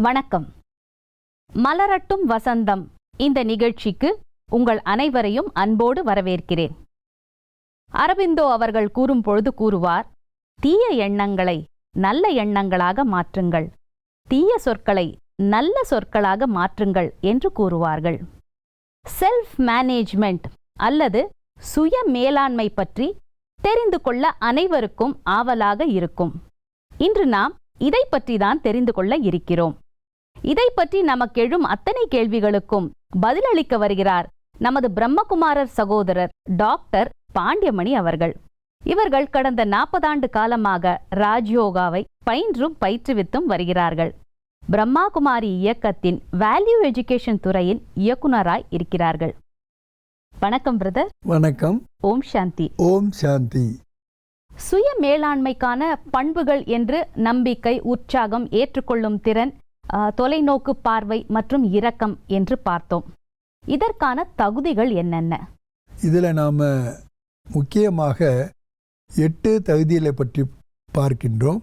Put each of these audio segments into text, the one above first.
வணக்கம். மலரட்டும் வசந்தம் இந்த நிகழ்ச்சிக்கு உங்கள் அனைவரையும் அன்போடு வரவேற்கிறேன். அரபிந்தோ அவர்கள் கூறும் பொழுது கூறுவார், தீய எண்ணங்களை நல்ல எண்ணங்களாக மாற்றுங்கள், தீய சொற்களை நல்ல சொற்களாக மாற்றுங்கள் என்று கூறுவார்கள். செல்ஃப் மேனேஜ்மெண்ட் அல்லது சுய மேலாண்மை பற்றி தெரிந்து கொள்ள அனைவருக்கும் ஆவலாக இருக்கும். இன்று நாம் இதை பற்றி தான் தெரிந்து கொள்ள இருக்கிறோம். இதை பற்றி நமக்கு எழும் அத்தனை கேள்விகளுக்கும் பதிலளிக்க வருகிறார் நமது பிரம்மகுமாரர் சகோதரர் டாக்டர் பாண்டியமணி அவர்கள். இவர்கள் கடந்த 40 ஆண்டு காலமாக ராஜ்யோகாவை பயின்றும் பயிற்றுவித்தும் வருகிறார்கள். பிரம்மாகுமாரி இயக்கத்தின் வேல்யூ எஜுகேஷன் துறையின் இயக்குனராய் இருக்கிறார்கள். வணக்கம் பிரதர். வணக்கம். ஓம் சாந்தி. ஓம் சாந்தி. சுய மேலாண்மைக்கான பண்புகள் என்று நம்பிக்கை, உற்சாகம், ஏற்றுக்கொள்ளும் திறன், தொலைநோக்கு பார்வை மற்றும் இரக்கம் என்று பார்த்தோம். இதற்கான தகுதிகள் என்னென்ன? இதில் நாம் முக்கியமாக 8 தகுதிகளை பற்றி பார்க்கின்றோம்.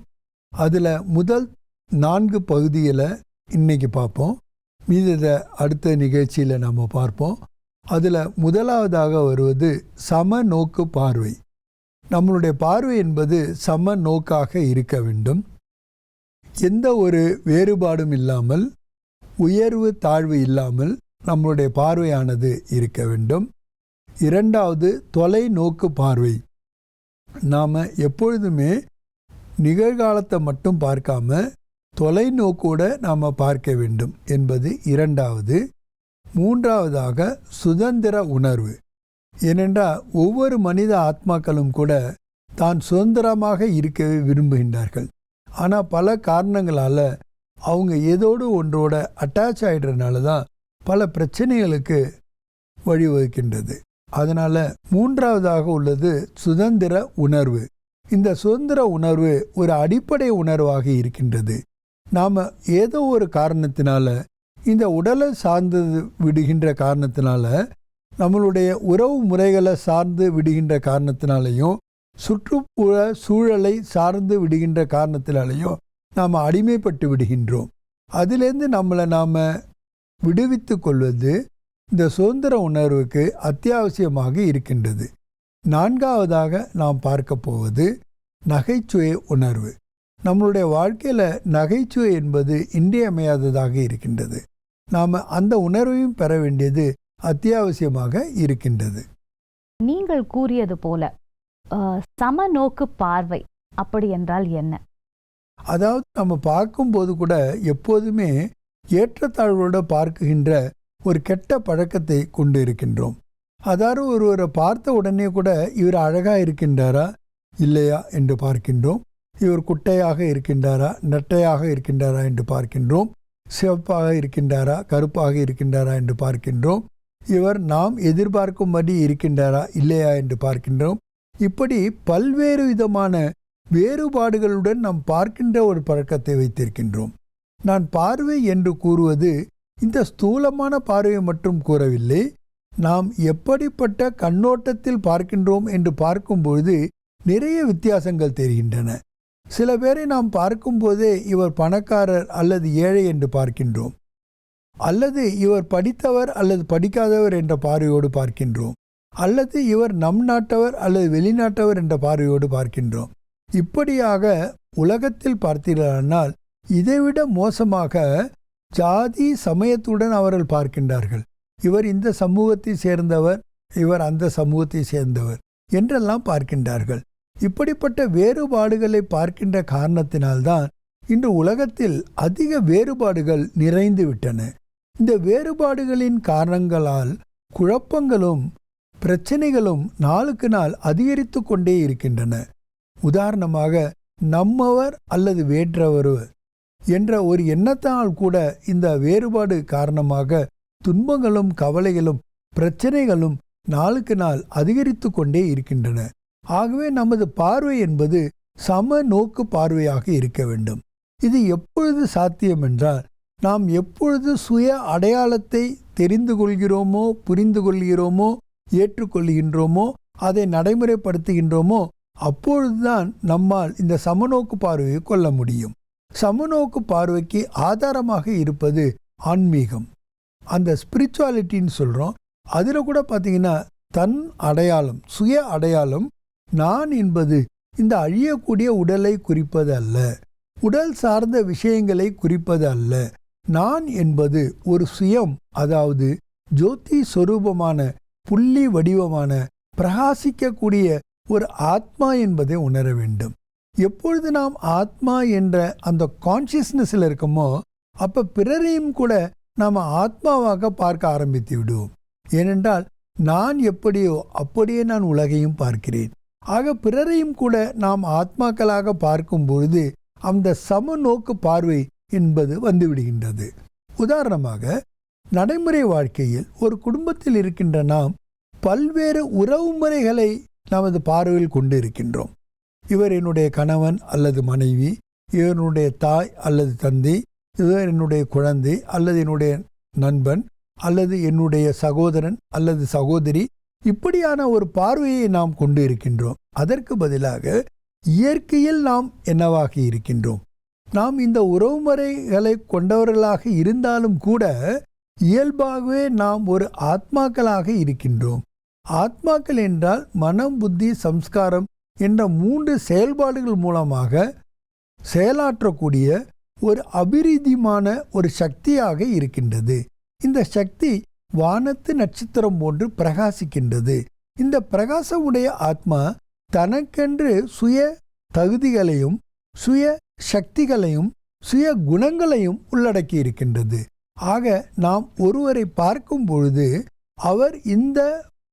அதில் முதல் 4 பகுதிகளை இன்னைக்கு பார்ப்போம். மீதி அடுத்த நிகழ்ச்சியில் நாம் பார்ப்போம். அதில் முதலாவதாக வருவது சம நோக்கு பார்வை. நம்மளுடைய பார்வை என்பது சம நோக்காக இருக்க வேண்டும். எந்த ஒரு வேறுபாடும் இல்லாமல், உயர்வு தாழ்வு இல்லாமல் நம்மளுடைய பார்வையானது இருக்க வேண்டும். இரண்டாவது தொலைநோக்கு பார்வை. நாம் எப்பொழுதுமே நிகழ்காலத்தை மட்டும் பார்க்காம தொலைநோக்கோடு நாம் பார்க்க வேண்டும் என்பது இரண்டாவது. மூன்றாவதாக சுதந்திர உணர்வு. ஏனென்றால் ஒவ்வொரு மனித ஆத்மாக்களும் கூட தான் சுதந்திரமாக இருக்கவே விரும்புகின்றார்கள். ஆனால் பல காரணங்களால் அவங்க ஏதோடு ஒன்றோட அட்டாச் ஆகிடுறதுனால தான் பல பிரச்சனைகளுக்கு வழிவகுக்கின்றது. அதனால் மூன்றாவதாக உள்ளது சுதந்திர உணர்வு. இந்த சுதந்திர உணர்வு ஒரு அடிப்படை உணர்வாக இருக்கின்றது. நாம் ஏதோ ஒரு காரணத்தினால, இந்த உடலை சார்ந்து விடுகின்ற காரணத்தினால, நம்மளுடைய உறவு முறைகளை சார்ந்து விடுகின்ற காரணத்தினாலையும், சுற்றுப்புற சூழலை சார்ந்து விடுகின்ற காரணத்தினாலேயும் நாம் அடிமைப்பட்டு விடுகின்றோம். அதிலேருந்து நம்மளை நாம் விடுவித்து கொள்வது இந்த சுதந்திர உணர்வுக்கு அத்தியாவசியமாக இருக்கின்றது. நான்காவதாக நாம் பார்க்க போவது நகைச்சுவை உணர்வு. நம்மளுடைய வாழ்க்கையில் நகைச்சுவை என்பது இன்றியமையாததாக இருக்கின்றது. நாம் அந்த உணர்வையும் பெற வேண்டியது அத்தியாவசியமாக இருக்கின்றது. நீங்கள் கூறியது போல சமநோக்கு பார்வை அப்படி என்றால் என்ன? அதாவது நம்ம பார்க்கும்போது கூட எப்போதுமே ஏற்றத்தாழ்வோடு பார்க்குகின்ற ஒரு கெட்ட பழக்கத்தை கொண்டு இருக்கின்றோம். அதாவது ஒருவரை பார்த்த உடனே கூட இவர் அழகாக இருக்கின்றாரா இல்லையா என்று பார்க்கின்றோம். இவர் குட்டையாக இருக்கின்றாரா நெட்டையாக இருக்கின்றாரா என்று பார்க்கின்றோம். சிவப்பாக இருக்கின்றாரா கருப்பாக இருக்கின்றாரா என்று பார்க்கின்றோம். இவர் நாம் எதிர்பார்க்கும்படி இருக்கின்றாரா இல்லையா என்று பார்க்கின்றோம். இப்படி பல்வேறு விதமான வேறுபாடுகளுடன் நாம் பார்க்கின்ற ஒரு பழக்கத்தை வைத்திருக்கின்றோம். நான் பார்வை என்று கூறுவது இந்த ஸ்தூலமான பார்வையை மட்டும் கூறவில்லை. நாம் எப்படிப்பட்ட கண்ணோட்டத்தில் பார்க்கின்றோம் என்று பார்க்கும்பொழுது நிறைய வித்தியாசங்கள் தெரிகின்றன. சில பேரை நாம் பார்க்கும்போதே இவர் பணக்காரர் அல்லது ஏழை என்று பார்க்கின்றோம், அல்லது இவர் படித்தவர் அல்லது படிக்காதவர் என்ற பார்வையோடு பார்க்கின்றோம், அல்லது இவர் நம் நாட்டவர் அல்லது வெளிநாட்டவர் என்ற பார்வையோடு பார்க்கின்றோம். இப்படியாக உலகத்தில் பார்த்தீர்களானால் இதைவிட மோசமாக ஜாதி சமயத்துடன் அவர்கள் பார்க்கின்றார்கள். இவர் இந்த சமூகத்தை சேர்ந்தவர், இவர் அந்த சமூகத்தை சேர்ந்தவர் என்றெல்லாம் பார்க்கின்றார்கள். இப்படிப்பட்ட வேறுபாடுகளை பார்க்கின்ற காரணத்தினால்தான் இன்று உலகத்தில் அதிக வேறுபாடுகள் நிறைந்து விட்டன. இந்த வேறுபாடுகளின் காரணங்களால் குழப்பங்களும் பிரச்சனைகளும் நாளுக்கு நாள் அதிகரித்து கொண்டே இருக்கின்றன. உதாரணமாக நம்மவர் அல்லது வேற்றவர் என்ற ஒரு எண்ணத்தால் கூட இந்த வேறுபாடு காரணமாக துன்பங்களும் கவலைகளும் பிரச்சனைகளும் நாளுக்கு நாள் அதிகரித்து கொண்டே இருக்கின்றன. ஆகவே நமது பார்வை என்பது சம நோக்கு பார்வையாக இருக்க வேண்டும். இது எப்பொழுது சாத்தியம் என்றால், நாம் எப்பொழுது சுய அடையாளத்தை தெரிந்து கொள்கிறோமோ, புரிந்து கொள்கிறோமோ, ஏற்றுக்கொள்கின்றோமோ, அதை நடைமுறைப்படுத்துகின்றோமோ, அப்பொழுதுதான் நம்மால் இந்த சமநோக்கு பார்வையை கொள்ள முடியும். சமநோக்கு பார்வைக்கு ஆதாரமாக இருப்பது ஆன்மீகம். அந்த ஸ்பிரிச்சுவாலிட்டின்னு சொல்கிறோம். அதில் கூட பார்த்தீங்கன்னா தன் அடையாளம், சுய அடையாளம் நான் என்பது இந்த அழியக்கூடிய உடலை குறிப்பது அல்ல, உடல் சார்ந்த விஷயங்களை குறிப்பது அல்ல. நான் என்பது ஒரு சுயம், அதாவது ஜோதி சொரூபமான புள்ளி வடிவமான பிரகாசிக்கக்கூடிய ஒரு ஆத்மா என்பதை உணர வேண்டும். எப்பொழுது நாம் ஆத்மா என்ற அந்த கான்சியஸ்னஸில் இருக்கோமோ அப்போ பிறரையும் கூட நாம் ஆத்மாவாக பார்க்க ஆரம்பித்து விடுவோம். ஏனென்றால் நான் எப்படியோ அப்படியே நான் உலகையும் பார்க்கிறேன். ஆக பிறரையும் கூட நாம் ஆத்மாக்களாக பார்க்கும் பொழுது அந்த சமநோக்கு பார்வை என்பது வந்துவிடுகின்றது. உதாரணமாக நடைமுறை வாழ்க்கையில் ஒரு குடும்பத்தில் இருக்கின்ற நாம் பல்வேறு உறவு முறைகளை நமது பார்வையில் கொண்டு இருக்கின்றோம். இவர் என்னுடைய கணவன் அல்லது மனைவி, இவனுடைய தாய் அல்லது தந்தை, இவர் என்னுடைய குழந்தை அல்லது என்னுடைய நண்பன் அல்லது என்னுடைய சகோதரன் அல்லது சகோதரி, இப்படியான ஒரு பார்வையை நாம் கொண்டு இருக்கின்றோம். அதற்கு பதிலாக இயற்கையில் நாம் என்னவாக இருக்கின்றோம்? நாம் இந்த உறவுமுறைகளை கொண்டவர்களாக இருந்தாலும் கூட இயல்பாகவே நாம் ஒரு ஆத்மாக்களாக இருக்கின்றோம். ஆத்மாக்கள் என்றால் மனம், புத்தி, சம்ஸ்காரம் என்ற 3 செயல்பாடுகள் மூலமாக செயலாற்றக்கூடிய ஒரு அபிரிதிமான ஒரு சக்தியாக இருக்கின்றது. இந்த சக்தி வானத்து நட்சத்திரம் போன்று பிரகாசிக்கின்றது. இந்த பிரகாசமுடைய ஆத்மா தனக்கென்று சுய தகுதிகளையும் சுய சக்திகளையும் சுய குணங்களையும் உள்ளடக்கி இருக்கின்றது. ஆக நாம் ஒருவரை பார்க்கும் பொழுது அவர் இந்த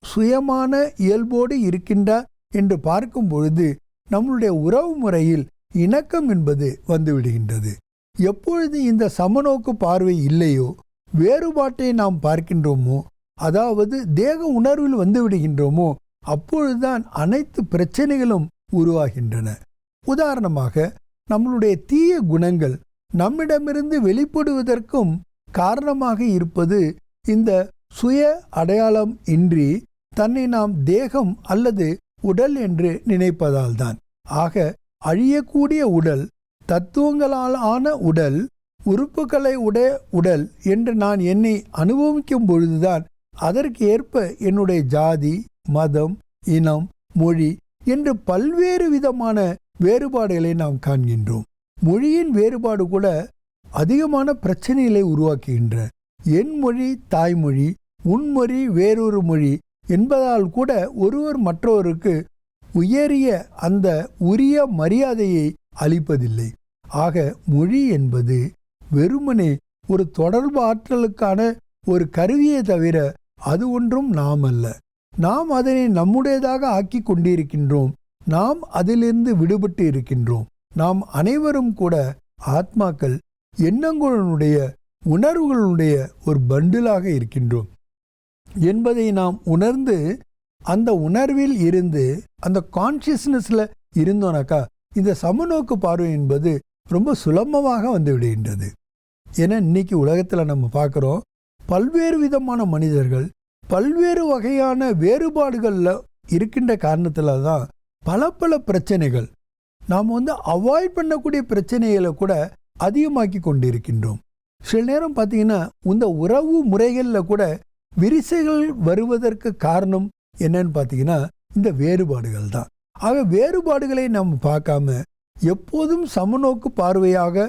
சுயமான இயல்போடு இருக்கின்றார் என்று பார்க்கும் பொழுது நம்முடைய உறவு முறையில் இணக்கம் என்பது வந்துவிடுகின்றது. எப்பொழுது இந்த சமநோக்கு பார்வை இல்லையோ, வேறுபாட்டை நாம் பார்க்கின்றோமோ, அதாவது தேக உணர்வில் வந்துவிடுகின்றோமோ, அப்பொழுதுதான் அனைத்து பிரச்சனைகளும் உருவாகின்றன. உதாரணமாக நம்மளுடைய தீய குணங்கள் நம்மிடமிருந்து வெளிப்படுவதற்கும் காரணமாக இருப்பது இந்த சுய அடையாளம் இன்றி தன்னை நாம் தேகம் அல்லது உடல் என்று நினைப்பதால் தான். ஆக அழியக்கூடிய உடல், தத்துவங்களால் ஆன உடல், உறுப்புகளை உடைய உடல் என்று நான் என்னை அனுபவிக்கும் பொழுதுதான் அதற்கு ஏற்ப என்னுடைய ஜாதி, மதம், இனம், மொழி என்று பல்வேறு விதமான வேறுபாடுகளை நாம் காண்கின்றோம். மொழியின் வேறுபாடு கூட அதிகமான பிரச்சனைகளை உருவாக்குகின்ற, என் மொழி தாய்மொழி, உன் மொழி வேறொரு மொழி என்பதால் கூட ஒருவர் மற்றவருக்கு உயரிய அந்த உரிய மரியாதையை அளிப்பதில்லை. ஆக மொழி என்பது வெறுமனே ஒரு தொடர்பு ஆற்றலுக்கான ஒரு கருவியை தவிர அது ஒன்றும் நாம் அல்ல. நாம் அதனை நம்முடையதாக ஆக்கி கொண்டிருக்கின்றோம். நாம் அதிலிருந்து விடுபட்டு இருக்கின்றோம். நாம் அனைவரும் கூட ஆத்மாக்கள், எண்ணங்களுடைய உணர்வுகளுடைய ஒரு பண்டிலாக இருக்கின்றோம் என்பதை நாம் உணர்ந்து அந்த உணர்வில் இருந்து அந்த கான்சியஸ்னஸில் இருந்தோனாக்கா இந்த சமநோக்கு பார்வை என்பது ரொம்ப சுலபமாக வந்து விடுகின்றது. ஏன்னா இன்னைக்கு உலகத்தில் நம்ம பார்க்குறோம், பல்வேறு விதமான மனிதர்கள் பல்வேறு வகையான வேறுபாடுகளில் இருக்கின்ற காரணத்தில் தான் பல பிரச்சனைகள், நாம் அவாய்ட் பண்ணக்கூடிய பிரச்சனைகளை கூட அதிகமாக்கி கொண்டிருக்கின்றோம். சில நேரம் பார்த்தீங்கன்னா இந்த உறவு முறைகளில் கூட விரிசைகள் வருவதற்கு காரணம் என்னன்னு பார்த்தீங்கன்னா இந்த வேறுபாடுகள் தான். ஆக வேறுபாடுகளை நாம் பார்க்காம எப்போதும் சமநோக்கு பார்வையாக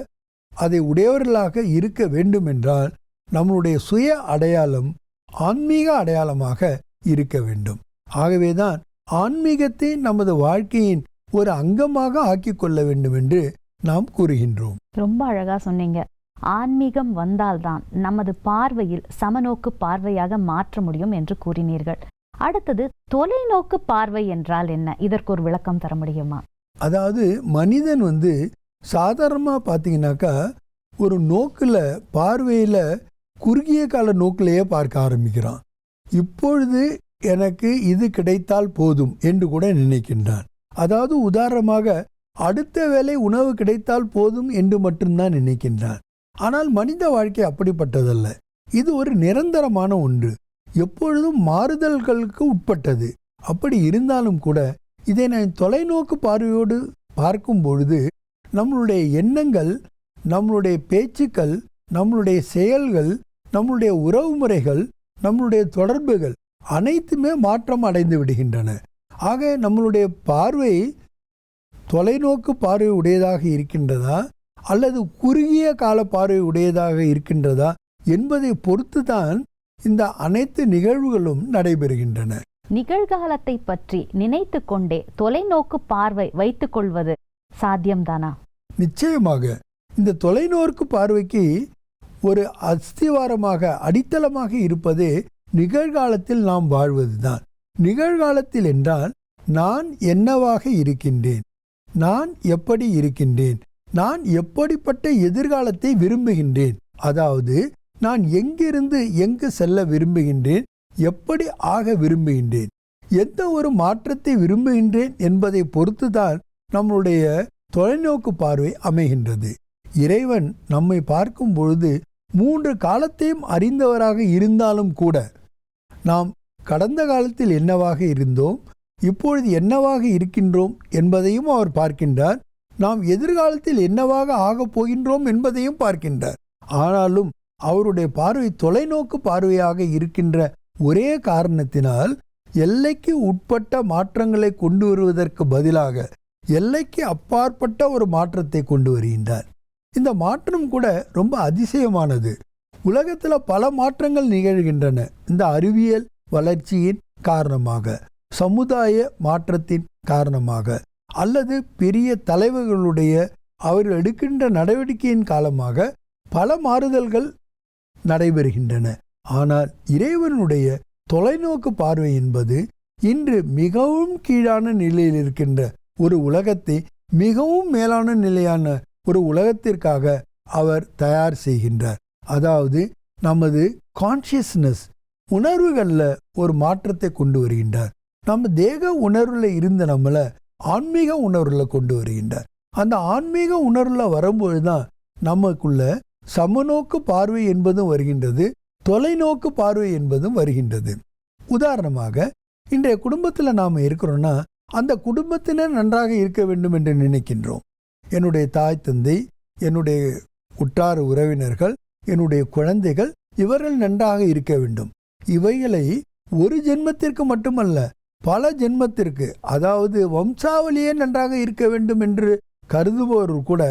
அதை உடையவர்களாக இருக்க வேண்டும் என்றால் நம்மளுடைய சுய அடையாளம் ஆன்மீக அடையாளமாக இருக்க வேண்டும். ஆகவேதான் ஆன்மீகத்தை நமது வாழ்க்கையின் ஒரு அங்கமாக ஆக்கி கொள்ள வேண்டும் என்று நாம் கூறுகின்றோம். ரொம்ப அழகா சொன்னீங்க. ஆன்மீகம் வந்தால்தான் நமது பார்வையில் சமநோக்கு பார்வையாக மாற்ற முடியும் என்று கூறினீர்கள். அடுத்தது தொலைநோக்கு பார்வை என்றால் என்ன? இதற்கு ஒரு விளக்கம் தர முடியுமா? அதாவது மனிதன் சாதாரணமாக பார்த்தீங்கன்னாக்கா ஒரு நோக்கில் பார்வையில் குறுகிய கால நோக்கிலேயே பார்க்க ஆரம்பிக்கிறான். இப்பொழுது எனக்கு இது கிடைத்தால் போதும் என்று கூட நினைக்கின்றான். அதாவது உதாரணமாக அடுத்த வேளை உணவு கிடைத்தால் போதும் என்று மட்டும்தான் நினைக்கின்றான். ஆனால் மனித வாழ்க்கை அப்படிப்பட்டதல்ல. இது ஒரு நிரந்தரமான ஒன்று, எப்பொழுதும் மாறுதல்களுக்கு உட்பட்டது. அப்படி இருந்தாலும் கூட இதை நான் தொலைநோக்கு பார்வையோடு பார்க்கும் பொழுது நம்மளுடைய எண்ணங்கள் நம்மளுடைய பேச்சுக்கள், நம்மளுடைய செயல்கள், நம்மளுடைய உறவுமுறைகள், நம்மளுடைய தொடர்புகள் அனைத்துமே மாற்றம் அடைந்து விடுகின்றன. ஆக நம்மளுடைய பார்வை தொலைநோக்கு பார்வை உடையதாக இருக்கின்றதா அல்லது குறுகிய கால பார்வை உடையதாக இருக்கின்றதா என்பதை பொறுத்து தான் இந்த அனைத்து நிகழ்வுகளும் நடைபெறுகின்றன. நிகழ்காலத்தை பற்றி நினைத்து கொண்டே தொலைநோக்கு பார்வை வைத்துக் கொள்வது சாத்தியம்தானா? நிச்சயமாக. இந்த தொலைநோக்கு பார்வைக்கு ஒரு அஸ்திவாரமாக, அடித்தளமாக இருப்பதே நிகழ்காலத்தில் நாம் வாழ்வதுதான். நிகழ்காலத்தில் என்றால் நான் என்னவாக இருக்கின்றேன், நான் எப்படி இருக்கின்றேன், நான் எப்படிப்பட்ட எதிர்காலத்தை விரும்புகின்றேன், அதாவது நான் எங்கிருந்து எங்கு செல்ல விரும்புகின்றேன், எப்படி ஆக விரும்புகின்றேன், எந்த ஒரு மாற்றத்தை விரும்புகின்றேன் என்பதை பொறுத்துதான் நம்முடைய தொலைநோக்கு பார்வை அமைகின்றது. இறைவன் நம்மை பார்க்கும் பொழுது 3 காலத்தையும் அறிந்தவராக இருந்தாலும் கூட நாம் கடந்த காலத்தில் என்னவாக இருந்தோம், இப்பொழுது என்னவாக இருக்கின்றோம் என்பதையும் அவர் பார்க்கின்றார். நாம் எதிர்காலத்தில் என்னவாக ஆகப் போகின்றோம் என்பதையும் பார்க்கின்றார். ஆனாலும் அவருடைய பார்வை தொலைநோக்கு பார்வையாக இருக்கின்ற ஒரே காரணத்தினால் எல்லைக்கு உட்பட்ட மாற்றங்களை கொண்டு வருவதற்கு பதிலாக எல்லைக்கு அப்பாற்பட்ட ஒரு மாற்றத்தை கொண்டு வருகின்றார். இந்த மாற்றம் கூட ரொம்ப அதிசயமானது. உலகத்தில் பல மாற்றங்கள் நிகழ்கின்றன. இந்த அறிவியல் வளர்ச்சியின் காரணமாக, சமுதாய மாற்றத்தின் காரணமாக, அல்லது பெரிய தலைவர்களுடைய அவர்கள் எடுக்கின்ற நடவடிக்கையின் காலமாக பல மாறுதல்கள் நடைபெறுகின்றன. ஆனால் இறைவனுடைய தொலைநோக்கு பார்வை என்பது இன்று மிகவும் கீழான நிலையில் இருக்கின்ற ஒரு உலகத்தை மிகவும் மேலான நிலையான ஒரு உலகத்திற்காக அவர் தயார் செய்கின்றார். அதாவது நமது கான்ஷியஸ்னஸ், உணர்வுகளில் ஒரு மாற்றத்தை கொண்டு வருகின்றார். நம்ம தேக உணர்வில் இருந்த நம்மளை ஆன்மீக உணர்வில் கொண்டு வருகின்றார். அந்த ஆன்மீக உணர்வில் வரும்பொழுது தான் நமக்குள்ள சமநோக்கு பார்வை என்பதும் வருகின்றது, தொலைநோக்கு பார்வை என்பதும் வருகின்றது. உதாரணமாக இன்றைய குடும்பத்தில் நாம் இருக்கிறோன்னா அந்த குடும்பத்தினர் நன்றாக இருக்க வேண்டும் என்று நினைக்கின்றோம். என்னுடைய தாய் தந்தை, என்னுடைய உற்றார் உறவினர்கள், என்னுடைய குழந்தைகள், இவர்கள் நன்றாக இருக்க வேண்டும். இவைகளை ஒரு ஜென்மத்திற்கு மட்டுமல்ல, பல ஜென்மத்திற்கு, அதாவது வம்சாவளியே நன்றாக இருக்க வேண்டும் என்று கருதுபவர்கள் கூட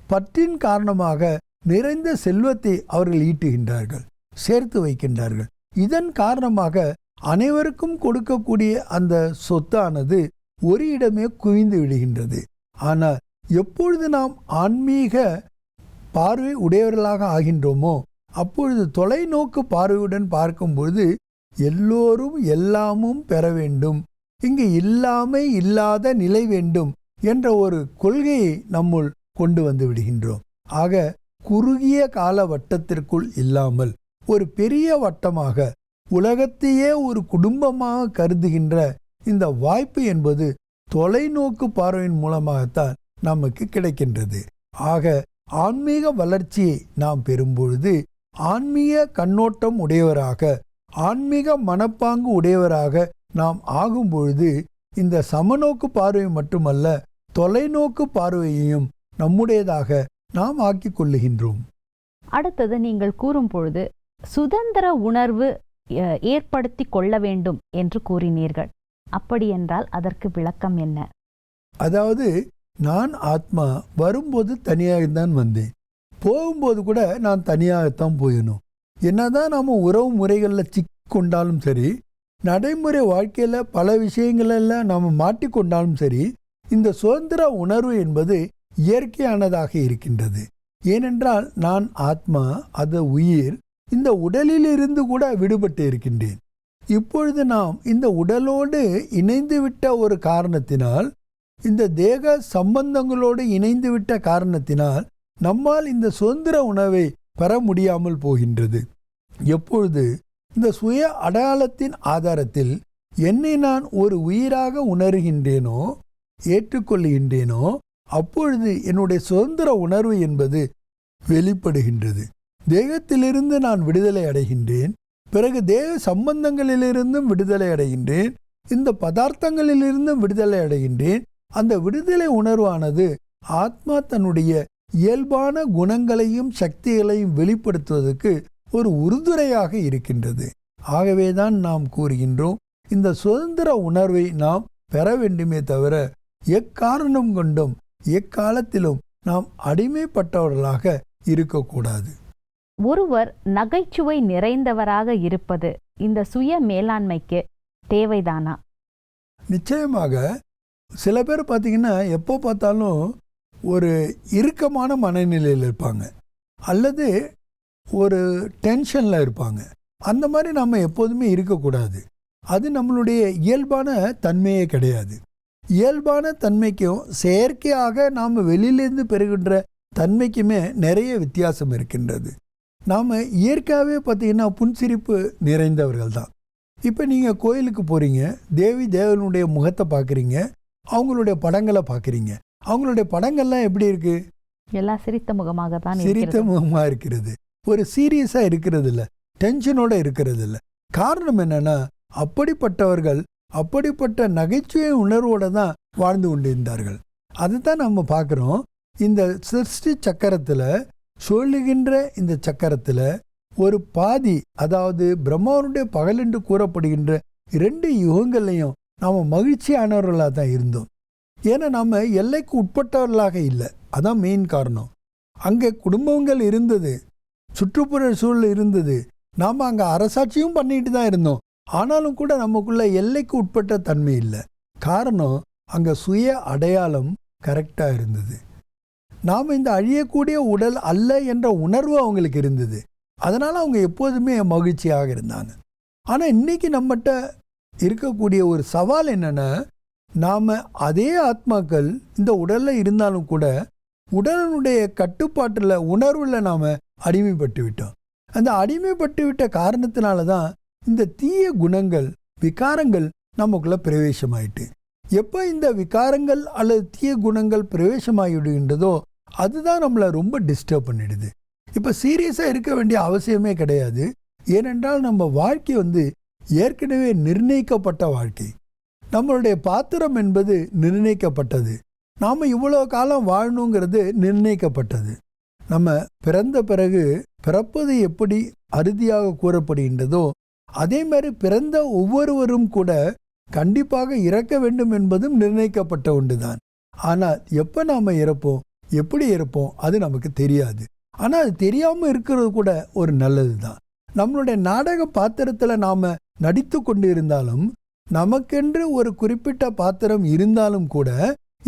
பற்றின் காரணமாக நிறைந்த செல்வத்தை அவர்கள் ஈட்டுகின்றார்கள், சேர்த்து வைக்கின்றார்கள். இதன் காரணமாக அனைவருக்கும் கொடுக்கக்கூடிய அந்த சொத்தானது ஒரு இடமே குவிந்து விடுகின்றது. ஆனால் எப்பொழுது நாம் ஆன்மீக பார்வை உடையவர்களாக ஆகின்றோமோ அப்பொழுது தொலைநோக்கு பார்வையுடன் பார்க்கும்பொழுது எல்லோரும் எல்லாமும் பெற வேண்டும், இங்கு இல்லாமை இல்லாத நிலை வேண்டும் என்ற ஒரு கொள்கையை நம்முள் கொண்டு வந்து விடுகின்றோம். ஆக குறுகிய கால வட்டத்திற்குள் இல்லாமல் ஒரு பெரிய வட்டமாக, உலகத்தையே ஒரு குடும்பமாக கருதுகின்ற இந்த வாய்ப்பு என்பது தொலைநோக்கு பார்வையின் மூலமாகத்தான் நமக்கு கிடைக்கின்றது. ஆக ஆன்மீக வளர்ச்சியை நாம் பெறும்பொழுது ஆன்மீக கண்ணோட்டம் உடையவராக, ஆன்மீக மனப்பாங்கு உடையவராக நாம் ஆகும் பொழுது இந்த சமநோக்கு பார்வை மட்டுமல்ல, தொலைநோக்கு பார்வையையும் நம்முடையதாக நாம் ஆக்கிக் கொள்ளுகின்றோம். அடுத்தது, நீங்கள் கூறும் பொழுது சுதந்திர உணர்வு ஏற்படுத்தி கொள்ள வேண்டும் என்று கூறினீர்கள். அப்படி என்றால் அதற்கு விளக்கம் என்ன? அதாவது நான் ஆத்மா வரும்போது தனியாகத்தான் வந்தேன், போகும்போது கூட நான் தனியாகத்தான் போயணும். என்னதான் நாம் உறவு முறைகளில் சிக்கொண்டாலும் சரி, நடைமுறை வாழ்க்கையில் பல விஷயங்களெல்லாம் நாம் மாட்டிக்கொண்டாலும் சரி, இந்த சுதந்திர உணர்வு என்பது இயற்கையானதாக இருக்கின்றது. ஏனென்றால் நான் ஆத்மா, அது உயிர், இந்த உடலிலிருந்து கூட விடுபட்டு இருக்கின்றேன். இப்பொழுது நாம் இந்த உடலோடு இணைந்துவிட்ட ஒரு காரணத்தினால், இந்த தேக சம்பந்தங்களோடு இணைந்துவிட்ட காரணத்தினால் நம்மால் இந்த சுதந்திர உணவை பெற முடியாமல் போகின்றது. எப்பொழுது இந்த சுய அடையாளத்தின் ஆதாரத்தில் என்னை நான் ஒரு உயிராக உணர்கின்றேனோ, ஏற்றுக்கொள்கின்றேனோ, அப்பொழுது என்னுடைய சுதந்திர உணர்வு என்பது வெளிப்படுகின்றது. தேகத்திலிருந்து நான் விடுதலை அடைகின்றேன். பிறகு தேக சம்பந்தங்களிலிருந்தும் விடுதலை அடைகின்றேன். இந்த பதார்த்தங்களிலிருந்தும் விடுதலை அடைகின்றேன். அந்த விடுதலை உணர்வானது ஆத்மா தன்னுடைய இயல்பான குணங்களையும் சக்திகளையும் வெளிப்படுத்துவதற்கு ஒரு உறுதுணையாக இருக்கின்றது. ஆகவேதான் நாம் கூறுகின்றோம், இந்த சுதந்திர உணர்வை நாம் பெற வேண்டுமே தவிர எக்காரணம் கொண்டும் எக்காலத்திலும் நாம் அடிமைப்பட்டவர்களாக இருக்கக்கூடாது. ஒருவர் நகைச்சுவை நிறைந்தவராக இருப்பது இந்த சுய மேலாண்மைக்கு தேவைதானா? நிச்சயமாக. சில பேர் பார்த்திங்கன்னா எப்போ பார்த்தாலும் ஒரு இறுக்கமான மனநிலையில் இருப்பாங்க, அல்லது ஒரு டென்ஷனில் இருப்பாங்க. அந்த மாதிரி நம்ம எப்போதுமே இருக்கக்கூடாது. அது நம்மளுடைய இயல்பான தன்மையே கிடையாது. இயல்பான தன்மைக்கும் செயற்கையாக நாம் வெளியிலேருந்து பெறுகின்ற தன்மைக்குமே நிறைய வித்தியாசம் இருக்கின்றது. நாம் இயற்கையாகவே பார்த்திங்கன்னா புன்சிரிப்பு நிறைந்தவர்கள் தான். இப்போ நீங்கள் கோயிலுக்கு போகிறீங்க, தேவி தேவனுடைய முகத்தை பார்க்குறீங்க, அவங்களுடைய படங்களை பார்க்குறீங்க. அவங்களுடைய படங்கள்லாம் எப்படி இருக்குது? எல்லாம் சிரித்த முகமாக தான், சிரித்த முகமாக இருக்கிறது. ஒரு சீரியஸாக இருக்கிறது இல்லை, டென்ஷனோடு இருக்கிறது இல்லை. காரணம் என்னென்னா, அப்படிப்பட்டவர்கள் அப்படிப்பட்ட நகைச்சுவை உணர்வோடு தான் வாழ்ந்து கொண்டிருந்தார்கள். அதுதான் நம்ம பார்க்குறோம். இந்த சிருஷ்டி சக்கரத்தில் சொல்லுகின்ற இந்த சக்கரத்தில் ஒரு பாதி, அதாவது பிரம்மாவனுடைய பகல் என்று கூறப்படுகின்ற 2 யுகங்கள்லையும் நாம் மகிழ்ச்சியானவர்களாக தான் இருந்தோம். ஏன்னா நம்ம எல்லைக்கு உட்பட்டவர்களாக இல்லை. அதான் மெயின் காரணம். அங்கே குடும்பங்கள் இருந்தது, சுற்றுப்புற சூழல் இருந்தது, நாம் அங்கே அரசாட்சியும் பண்ணிட்டு தான் இருந்தோம். ஆனாலும் கூட நமக்குள்ள எல்லைக்கு உட்பட்ட தன்மை இல்லை. காரணம், அங்கே சுய அடையாளம் கரெக்டாக இருந்தது. நாம் இந்த அழியக்கூடிய உடல் அல்ல என்ற உணர்வு அவங்களுக்கு இருந்தது. அதனால் அவங்க எப்போதுமே மகிழ்ச்சியாக இருந்தாங்க. ஆனால் இன்றைக்கி நம்மகிட்ட இருக்கக்கூடிய ஒரு சவால் என்னென்னா, நாம் அதே ஆத்மாக்கள் இந்த உடலில் இருந்தாலும் கூட உடலினுடைய கட்டுப்பாட்டில் உணர்வில் நாம் அடிமைப்பட்டு விட்டோம். அந்த அடிமைப்பட்டு விட்ட காரணத்தினால தான் இந்த தீய குணங்கள், விகாரங்கள் நமக்குள்ளே பிரவேசமாயிட்டு. எப்போ இந்த விகாரங்கள் அல்லது தீய குணங்கள் பிரவேசமாகிவிடுகின்றதோ அதுதான் நம்மளை ரொம்ப டிஸ்டர்ப் பண்ணிடுது. இப்போ சீரியஸாக இருக்க வேண்டிய அவசியமே கிடையாது. ஏனென்றால் நம்ம வாழ்க்கை ஏற்கனவே நிர்ணயிக்கப்பட்ட வாழ்க்கை. நம்மளுடைய பாத்திரம் என்பது நிர்ணயிக்கப்பட்டது. நாம் இவ்வளோ காலம் வாழணுங்கிறது நிர்ணயிக்கப்பட்டது. நம்ம பிறந்த பிறகு பிறப்பது எப்படி அறுதியாக கூறப்படுகின்றதோ அதே மாதிரி பிறந்த ஒவ்வொருவரும் கூட கண்டிப்பாக இறக்க வேண்டும் என்பதும் நிர்ணயிக்கப்பட்ட ஒன்று தான். ஆனால் எப்போ நாம் இறப்போம், எப்படி இறப்போம், அது நமக்கு தெரியாது. ஆனால் அது தெரியாமல் இருக்கிறது கூட ஒரு நல்லது தான். நம்மளுடைய நாடக பாத்திரத்தில் நாம் நடித்து கொண்டு இருந்தாலும், நமக்கென்று ஒரு குறிப்பிட்ட பாத்திரம் இருந்தாலும் கூட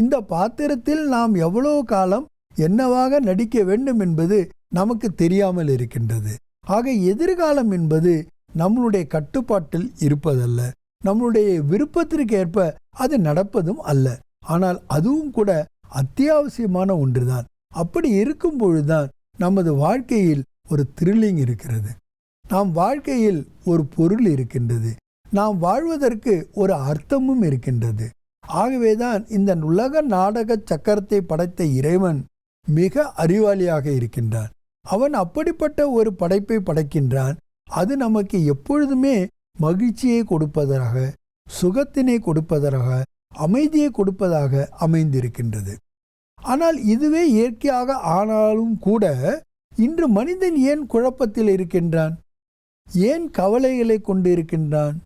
இந்த பாத்திரத்தில் நாம் எவ்வளோ காலம் என்னவாக நடிக்க வேண்டும் என்பது நமக்கு தெரியாமல் இருக்கின்றது. ஆக எதிர்காலம் என்பது நம்மளுடைய கட்டுப்பாட்டில் இருப்பதல்ல, நம்மளுடைய விருப்பத்திற்கு ஏற்ப அது நடப்பதும் அல்ல. ஆனால் அதுவும் கூட அத்தியாவசியமான ஒன்றுதான். அப்படி இருக்கும் பொழுதுதான் நமது வாழ்க்கையில் ஒரு த்ரில்லிங் இருக்கிறது, நாம் வாழ்க்கையில் ஒரு பொருள் இருக்கின்றது, நாம் வாழ்வதற்கு ஒரு அர்த்தமும் இருக்கின்றது. ஆகவேதான் இந்த உலக நாடக சக்கரத்தை படைத்த இறைவன் மிக அறிவாளியாக இருக்கின்றான். அவன் அப்படிப்பட்ட ஒரு படைப்பை படைக்கின்றான். அது நமக்கு எப்பொழுதுமே மகிழ்ச்சியை கொடுப்பதாக, சுகத்தினை கொடுப்பதாக, அமைதியை கொடுப்பதாக அமைந்திருக்கின்றது. ஆனால் இதுவே இயற்கையாக ஆனாலும் கூட இன்று மனிதன் ஏன் குழப்பத்தில் இருக்கின்றான், ஏன் கவலைகளை கொண்டு இருக்கின்றான்,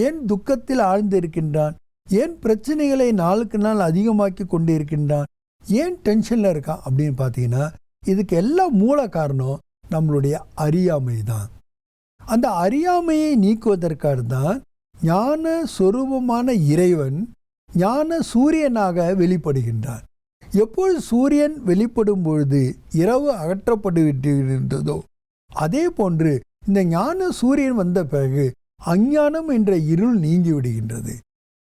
ஏன் துக்கத்தில் ஆழ்ந்திருக்கின்றான், ஏன் பிரச்சனைகளை நாளுக்கு நாள் அதிகமாக்கி கொண்டு இருக்கின்றான், ஏன் டென்ஷனில் இருக்கான் அப்படின்னு பார்த்தீங்கன்னா, இதுக்கு எல்லாம் மூல காரணம் நம்மளுடைய அறியாமை தான். அந்த அறியாமையை நீக்குவதற்காக தான் ஞான சொரூபமான இறைவன் ஞான சூரியனாக வெளிப்படுகின்றான். எப்பொழுது சூரியன் வெளிப்படும் பொழுது இரவு அகற்றப்பட்டுவிட்டதோ அதே போன்று இந்த ஞான சூரியன் வந்த பிறகு அஞ்ஞானம் என்ற இருள் நீங்கி விடுகின்றது.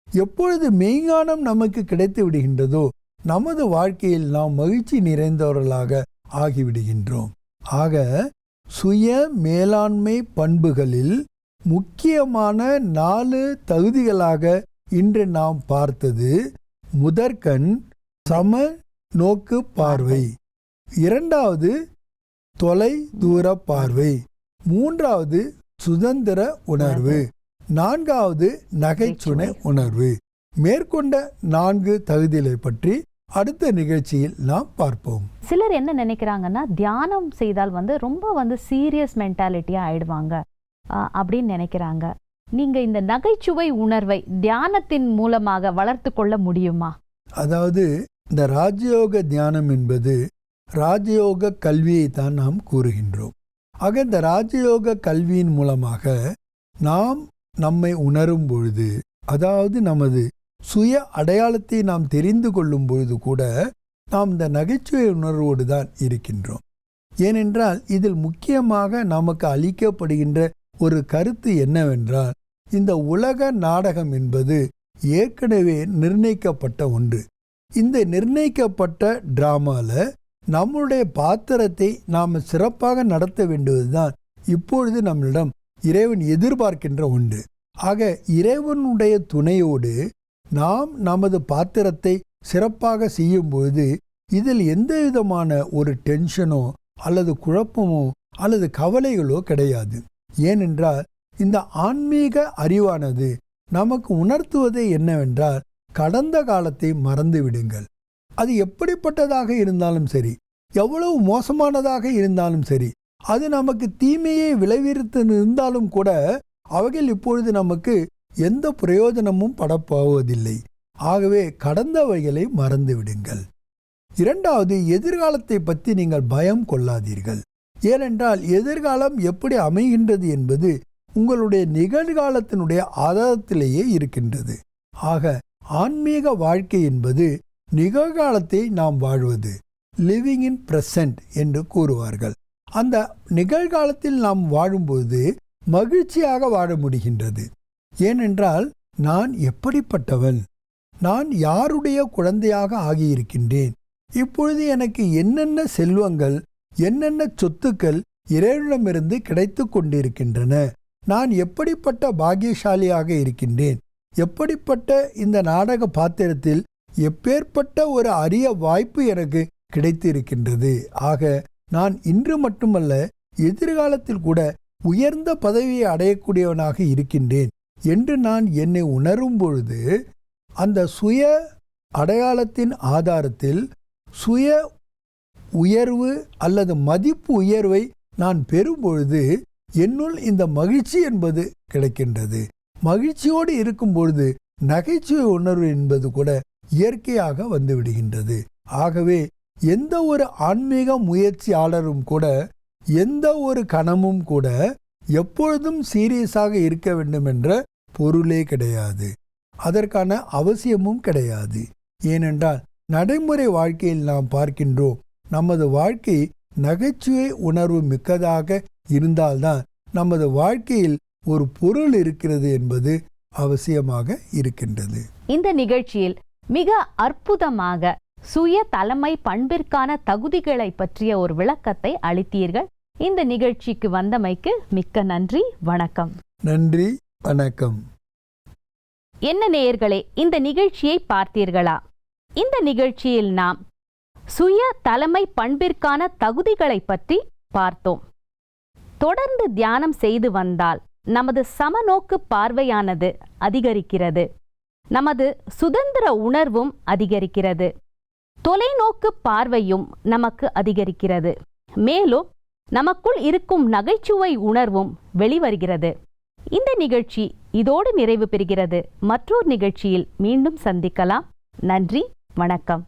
எப்பொழுது மெய்ஞானம் நமக்கு கிடைத்து விடுகின்றதோ நமது வாழ்க்கையில் நாம் மகிழ்ச்சி நிறைந்தவர்களாக ஆகிவிடுகின்றோம். ஆக சுய மேலாண்மை பண்புகளில் முக்கியமான 4 தகுதிகளாக இன்று நாம் பார்த்தது: முதற்கண் சம நோக்கு பார்வை, 2வது தொலை தூர பார்வை, 3வது சுதந்திர உணர்வு, 4வது நகைச்சுவை உணர்வு. மேற்கொண்ட 4 தகுதிகளை பற்றி அடுத்த நிகழ்ச்சியில் நாம் பார்ப்போம். சிலர் என்ன நினைக்கிறாங்கன்னா, தியானம் செய்தால் ரொம்ப சீரியஸ் மென்டாலிட்டியா ஆயிடுவாங்க அப்படின்னு நினைக்கிறாங்க. நீங்க இந்த நகைச்சுவை உணர்வை தியானத்தின் மூலமாக வளர்த்து கொள்ள முடியுமா? அதாவது இந்த ராஜயோக தியானம் என்பது ராஜயோக கல்வியை தான் நாம் கூறுகின்றோம். ஆக இந்த ராஜயோக கல்வியின் மூலமாக நாம் நம்மை உணரும் பொழுது, அதாவது நமது சுய அடையாளத்தை நாம் தெரிந்து கொள்ளும் பொழுது கூட நாம் இந்த நகைச்சுவை உணர்வோடு தான் இருக்கின்றோம். ஏனென்றால் இதில் முக்கியமாக நமக்கு அளிக்கப்படுகின்ற ஒரு கருத்து என்னவென்றால், இந்த உலக நாடகம் என்பது ஏற்கனவே நிர்ணயிக்கப்பட்ட ஒன்று. இந்த நிர்ணயிக்கப்பட்ட டிராமாவில் நம்முடைய பாத்திரத்தை நாம் சிறப்பாக நடத்த வேண்டுவதுதான் இப்பொழுது நம்மளிடம் இறைவன் எதிர்பார்க்கின்ற ஒன்று. ஆக இறைவனுடைய துணையோடு நாம் நமது பாத்திரத்தை சிறப்பாக செய்யும்பொழுது இதில் எந்த விதமான ஒரு டென்ஷனோ அல்லது குழப்பமோ அல்லது கவலைகளோ கிடையாது. ஏனென்றால் இந்த ஆன்மீக அறிவானது நமக்கு உணர்த்துவதே என்னவென்றால், கடந்த காலத்தை மறந்து விடுங்கள். அது எப்படிப்பட்டதாக இருந்தாலும் சரி, எவ்வளவு மோசமானதாக இருந்தாலும் சரி, அது நமக்கு தீமையை விளைவித்து இருந்தாலும் கூட அவைகள் இப்பொழுது நமக்கு எந்த பிரயோஜனமும் படப்போவதில்லை. ஆகவே கடந்தவைகளை மறந்து விடுங்கள். இரண்டாவது, எதிர்காலத்தை பற்றி நீங்கள் பயம் கொள்ளாதீர்கள். ஏனென்றால் எதிர்காலம் எப்படி அமைகின்றது என்பது உங்களுடைய நிகழ்காலத்தினுடைய ஆதாரத்திலேயே இருக்கின்றது. ஆக ஆன்மீக வாழ்க்கை என்பது நிகழ்காலத்தை நாம் வாழ்வது, லிவிங் இன் பிரசன்ட் என்று கூறுவார்கள். அந்த நிகழ்காலத்தில் நாம் வாழும்போது மகிழ்ச்சியாக வாழ முடிகின்றது. ஏனென்றால் நான் எப்படிப்பட்டவன், நான் யாருடைய குழந்தையாக ஆகியிருக்கின்றேன், இப்பொழுது எனக்கு என்னென்ன செல்வங்கள் என்னென்ன சொத்துக்கள் இறைவனிடமிருந்து கிடைத்து கொண்டிருக்கின்றன, நான் எப்படிப்பட்ட பாக்கியசாலியாக இருக்கின்றேன், எப்படிப்பட்ட இந்த நாடக பாத்திரத்தில் எப்பேற்பட்ட ஒரு அரிய வாய்ப்பு எனக்கு கிடைத்து இருக்கின்றது. ஆக நான் இன்று மட்டுமல்ல எதிர்காலத்தில் கூட உயர்ந்த பதவியை அடையக்கூடியவனாக இருக்கின்றேன் என்று நான் என்னை உணரும் பொழுது, அந்த சுய அடையாளத்தின் ஆதாரத்தில் சுய உயர்வு அல்லது மதிப்பு உயர்வை நான் பெறும்பொழுது என்னுள் இந்த மகிழ்ச்சி என்பது கிடைக்கின்றது. மகிழ்ச்சியோடு இருக்கும் பொழுது நகைச்சுவை உணர்வு என்பது கூட இயற்கையாக வந்து விடுகின்றது. ஆகவே எந்த ஒரு ஆன்மீக முயற்சியாளரும் கூட, எந்த ஒரு கணமும் கூட எப்பொழுதும் சீரியஸாக இருக்க வேண்டும் என்ற பொருளே கிடையாது. அதற்கான அவசியமும் கிடையாது. ஏனென்றால் நடைமுறை வாழ்க்கையில் நாம் பார்க்கின்றோம், நமது வாழ்க்கை நகைச்சுவை உணர்வு மிக்கதாக இருந்தால்தான் நமது வாழ்க்கையில் ஒரு பொருள் இருக்கிறது என்பது அவசியமாக இருக்கின்றது. இந்த நிகழ்ச்சியில் மிக அற்புதமாக சுய தலைமை பண்பிற்கான தகுதிகளை பற்றிய ஒரு விளக்கத்தை அளித்தீர்கள். இந்த நிகழ்ச்சிக்கு வந்தமைக்கு மிக்க நன்றி. வணக்கம். நன்றி, வணக்கம். என்ன நேயர்களே, இந்த நிகழ்ச்சியை பார்த்தீர்களா? இந்த நிகழ்ச்சியில் நாம் சுய தலைமை பண்பிற்கான தகுதிகளை பற்றி பார்த்தோம். தொடர்ந்து தியானம் செய்து வந்தால் நமது சமநோக்கு பார்வையானது அதிகரிக்கிறது, நமது சுதந்திர உணர்வும் அதிகரிக்கிறது, தொலைநோக்கு பார்வையும் நமக்கு அதிகரிக்கிறது, மேலும் நமக்குள் இருக்கும் நகைச்சுவை உணர்வும் வெளிவருகிறது. இந்த நிகழ்ச்சி இதோடு நிறைவு பெறுகிறது. மற்றொரு நிகழ்ச்சியில் மீண்டும் சந்திக்கலாம். நன்றி, வணக்கம்.